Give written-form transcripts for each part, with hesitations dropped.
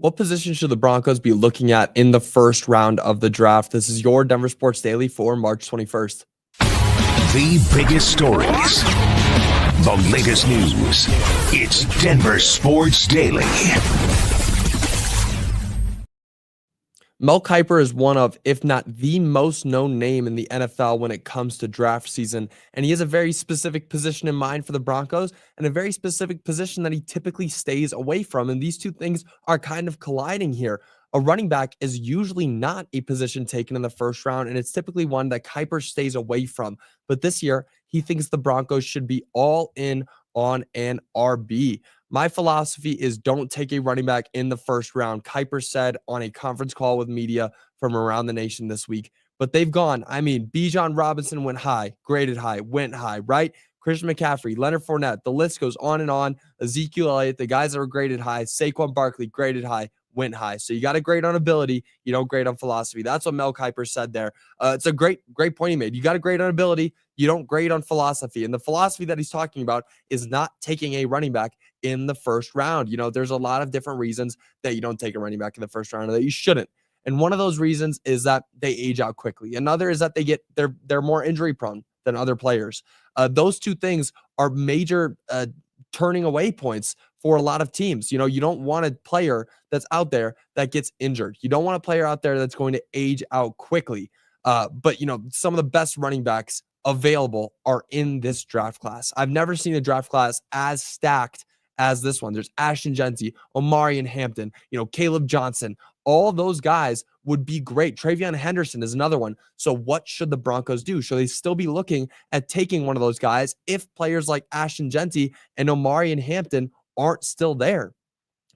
What position should the Broncos be looking at in the first round of the draft? This is your Denver Sports Daily for March 21st. The biggest stories, the latest news. It's Denver Sports Daily. Mel Kiper is one of, if not the most known name in the NFL when it comes to draft season, and he has a very specific position in mind for the Broncos and a very specific position that he typically stays away from, and these two things are kind of colliding here. A running back is usually not a position taken in the first round, and it's typically one that Kiper stays away from. But this year, he thinks the Broncos should be all in on an RB. My philosophy is don't take a running back in the first round, Kiper said on a conference call with media from around the nation this week. But they've gone. I mean, Bijan Robinson went high, graded high, went high, right? Christian McCaffrey, Leonard Fournette, the list goes on and on. Ezekiel Elliott, the guys that were graded high, Saquon Barkley, graded high, went high. So you got to grade on ability. You don't grade on philosophy. That's what Mel Kiper said there. It's a great point he made. You got to grade on ability. You don't grade on philosophy. And the philosophy that he's talking about is not taking a running back in the first round. You know, there's a lot of different reasons that you don't take a running back in the first round or that you shouldn't. And one of those reasons is that they age out quickly. Another is that they're more injury prone than other players. Those two things are major turning away points for a lot of teams. You know, you don't want a player that's out there that gets injured. You don't want a player out there that's going to age out quickly. But, you know, some of the best running backs available are in this draft class. I've never seen a draft class as stacked as this one. There's Ashton Genty, Omarion Hampton, Caleb Johnson. All those guys would be great. Travion Henderson is another one. So what should the Broncos do? Should they still be looking at taking one of those guys if players like Ashton Genty and Omarion Hampton aren't still there?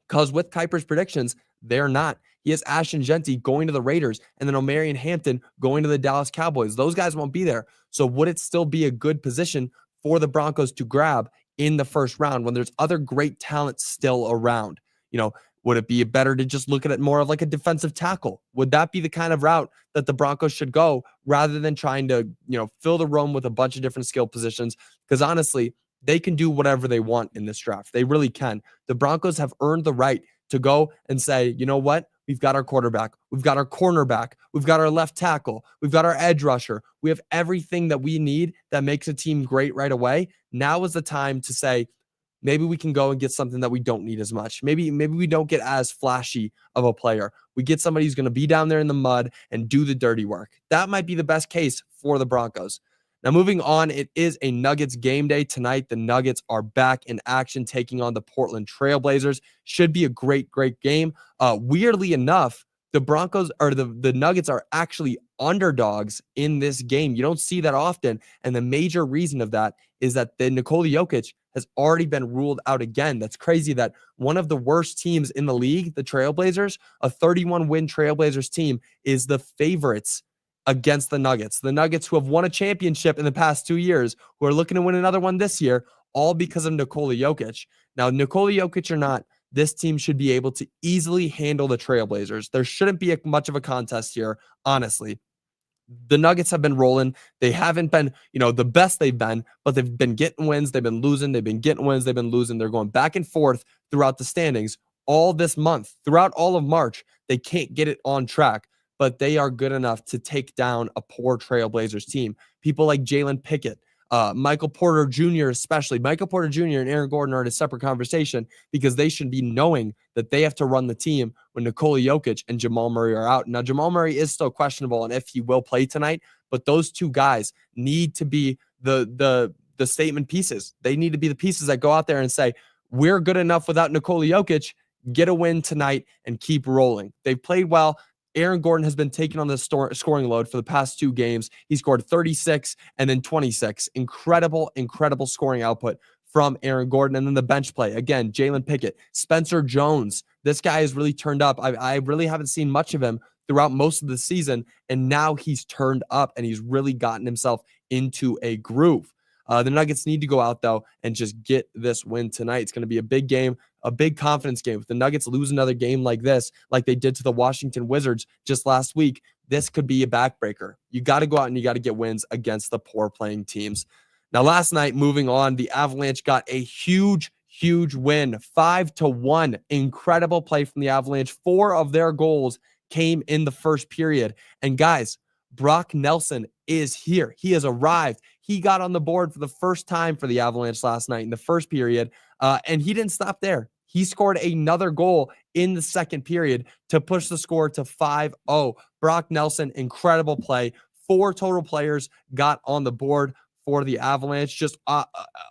Because with Kiper's predictions, they're not. He has Ashton Genty going to the Raiders and then Omarion Hampton going to the Dallas Cowboys. Those guys won't be there. So would it still be a good position for the Broncos to grab in the first round when there's other great talent still around? Would it be better to just look at it more of like a defensive tackle? Would that be the kind of route that the Broncos should go rather than trying to, fill the room with a bunch of different skill positions? Because honestly, they can do whatever they want in this draft. They really can. The Broncos have earned the right to go and say, you know what? We've got our quarterback. We've got our cornerback. We've got our left tackle. We've got our edge rusher. We have everything that we need that makes a team great right away. Now is the time to say, maybe we can go and get something that we don't need as much. Maybe we don't get as flashy of a player. We get somebody who's going to be down there in the mud and do the dirty work. That might be the best case for the Broncos. Now, moving on, it is a Nuggets game day tonight. The Nuggets are back in action, taking on the Portland Trailblazers. Should be a great game. Weirdly enough, the Broncos or the Nuggets are actually underdogs in this game. You don't see that often. And the major reason of that is that the Nikola Jokic has already been ruled out again. That's crazy that one of the worst teams in the league, the Trailblazers, a 31-win Trailblazers team, is the favorites against the Nuggets. The Nuggets, who have won a championship in the past 2 years, who are looking to win another one this year, all because of Nikola Jokic. Now, Nikola Jokic or not, this team should be able to easily handle the Trailblazers. There shouldn't be much of a contest here, honestly. The Nuggets have been rolling. They haven't been, the best they've been, but they've been getting wins. They've been losing. They've been getting wins. They've been losing. They're going back and forth throughout the standings all this month. Throughout all of March, they can't get it on track, but they are good enough to take down a poor Trailblazers team. People like Jalen Pickett, Michael Porter Jr. especially. Michael Porter Jr. and Aaron Gordon are in a separate conversation because they should be knowing that they have to run the team when Nikola Jokic and Jamal Murray are out. Now, Jamal Murray is still questionable on if he will play tonight, but those two guys need to be the statement pieces. They need to be the pieces that go out there and say, we're good enough without Nikola Jokic, get a win tonight and keep rolling. They've played well. Aaron Gordon has been taking on the scoring load for the past 2 games. He scored 36 and then 26. Incredible scoring output from Aaron Gordon. And then the bench play. Again, Jalen Pickett, Spencer Jones. This guy has really turned up. I really haven't seen much of him throughout most of the season. And now he's turned up and he's really gotten himself into a groove. The Nuggets need to go out, though, and just get this win tonight. It's going to be a big game, a big confidence game. If the Nuggets lose another game like this, like they did to the Washington Wizards just last week, this could be a backbreaker. You got to go out and you got to get wins against the poor playing teams. Now, last night, moving on, the Avalanche got a huge huge win, 5-1. Incredible play from the Avalanche. 4 of their goals came in the first period. And guys, Brock Nelson is here. He has arrived. He got on the board for the first time for the Avalanche last night in the first period, and he didn't stop there. He scored another goal in the second period to push the score to 5-0. Brock Nelson, incredible play. 4 total players got on the board for the Avalanche. Just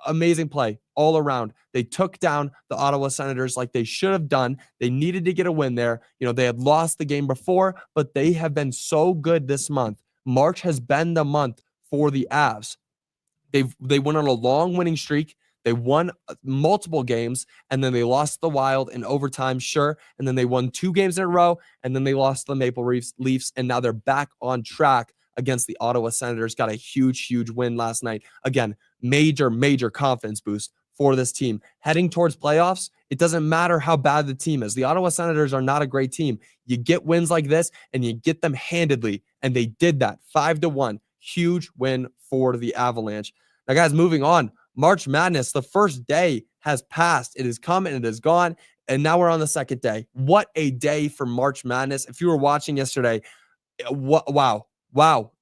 amazing play all around. They took down the Ottawa Senators like they should have done. They needed to get a win there. You know, they had lost the game before, but they have been so good this month. March has been the month for the Avs. They went on a long winning streak. They won multiple games, and then they lost the Wild in overtime, sure. And then they won 2 games in a row, and then they lost the Maple Leafs, and now they're back on track against the Ottawa Senators. Got a huge win last night. Again, major confidence boost for this team. Heading towards playoffs, it doesn't matter how bad the team is. The Ottawa Senators are not a great team. You get wins like this, and you get them handedly, and they did that. 5-1. Huge win for the Avalanche. Now, guys, moving on. March Madness, the first day has passed. It has come and it has gone, and now we're on the second day. What a day for March Madness. If you were watching yesterday, wow,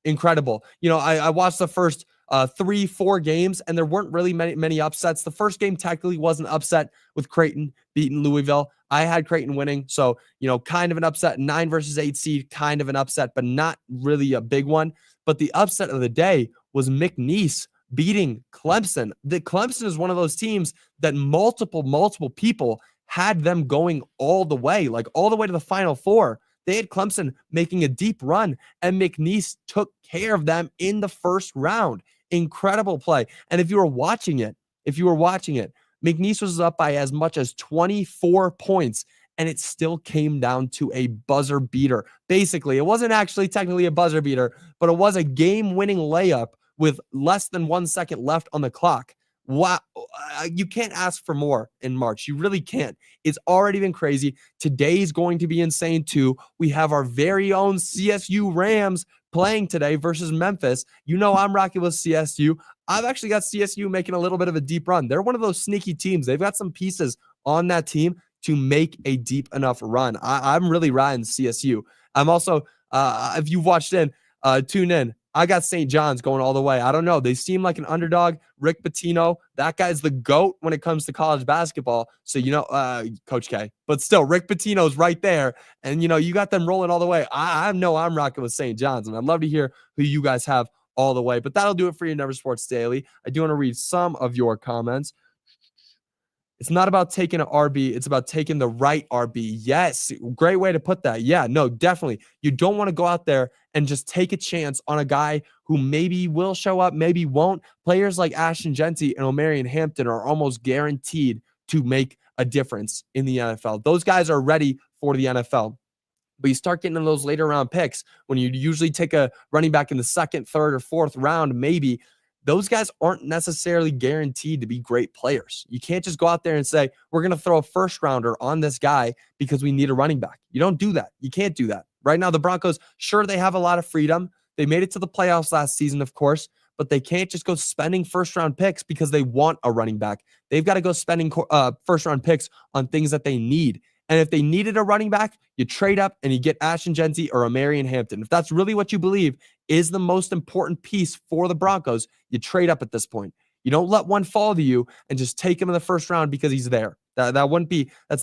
incredible. You know, I watched the first 3-4 games, and there weren't really many upsets. The first game technically was an upset with Creighton beating Louisville. I had Creighton winning, so, you know, kind of an upset. 9 versus 8 seed, kind of an upset, but not really a big one. But the upset of the day was McNeese beating Clemson. The Clemson is one of those teams that multiple people had them going all the way to the Final Four. They had Clemson making a deep run, and McNeese took care of them in the first round. Incredible play. And if you were watching it, McNeese was up by as much as 24 points, and it still came down to a buzzer beater. Basically, it wasn't actually technically a buzzer beater, but it was a game-winning layup with less than 1 second left on the clock. Wow. You can't ask for more in March. You really can't. It's already been crazy. Today's going to be insane too. We have our very own CSU Rams playing today versus Memphis. You know I'm rocking with CSU. I've actually got CSU making a little bit of a deep run. They're one of those sneaky teams. They've got some pieces on that team to make a deep enough run. I'm really riding CSU. I'm also, if you've watched in, tune in. I got St. John's going all the way. I don't know. They seem like an underdog. Rick Pitino, that guy's the GOAT when it comes to college basketball. So, you know, Coach K. But still, Rick Pitino's right there. And, you know, you got them rolling all the way. I know I'm rocking with St. John's, and I'd love to hear who you guys have all the way. But that'll do it for your Never Sports Daily. I do want to read some of your comments. It's not about taking an RB. It's about taking the right RB. Yes. Great way to put that. Yeah, no, definitely. You don't want to go out there and just take a chance on a guy who maybe will show up, maybe won't. Players like Ashton Genty and Omarion Hampton are almost guaranteed to make a difference in the NFL. Those guys are ready for the NFL. But you start getting in those later round picks when you usually take a running back in the second, third, or fourth round, maybe. Those guys aren't necessarily guaranteed to be great players. You can't just go out there and say, we're going to throw a first rounder on this guy because we need a running back. You don't do that. You can't do that. Right now, the Broncos, sure, they have a lot of freedom. They made it to the playoffs last season, of course, but they can't just go spending first round picks because they want a running back. They've got to go spending first round picks on things that they need. And if they needed a running back, you trade up and you get Ashton Genty or Omarion Hampton. If that's really what you believe is the most important piece for the Broncos, you trade up at this point. You don't let one fall to you and just take him in the first round because he's there. That's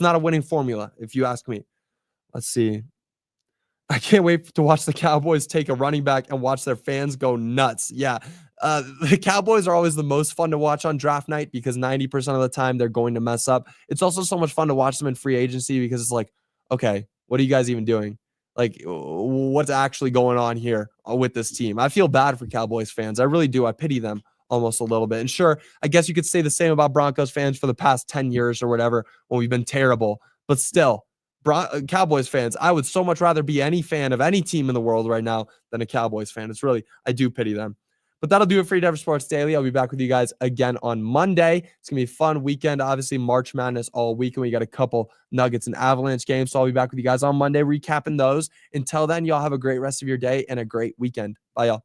not a winning formula, if you ask me. Let's see. I can't wait to watch the Cowboys take a running back and watch their fans go nuts. Yeah. The Cowboys are always the most fun to watch on draft night because 90% of the time they're going to mess up. It's also so much fun to watch them in free agency because it's like, okay, what are you guys even doing? Like, what's actually going on here with this team? I feel bad for Cowboys fans. I really do. I pity them almost a little bit. And sure, I guess you could say the same about Broncos fans for the past 10 years or whatever when we've been terrible. But still, Cowboys fans, I would so much rather be any fan of any team in the world right now than a Cowboys fan. It's really, I do pity them. But that'll do it for your Never Sports Daily. I'll be back with you guys again on Monday. It's going to be a fun weekend. Obviously, March Madness all weekend. We got a couple Nuggets and Avalanche games. So I'll be back with you guys on Monday recapping those. Until then, y'all have a great rest of your day and a great weekend. Bye, y'all.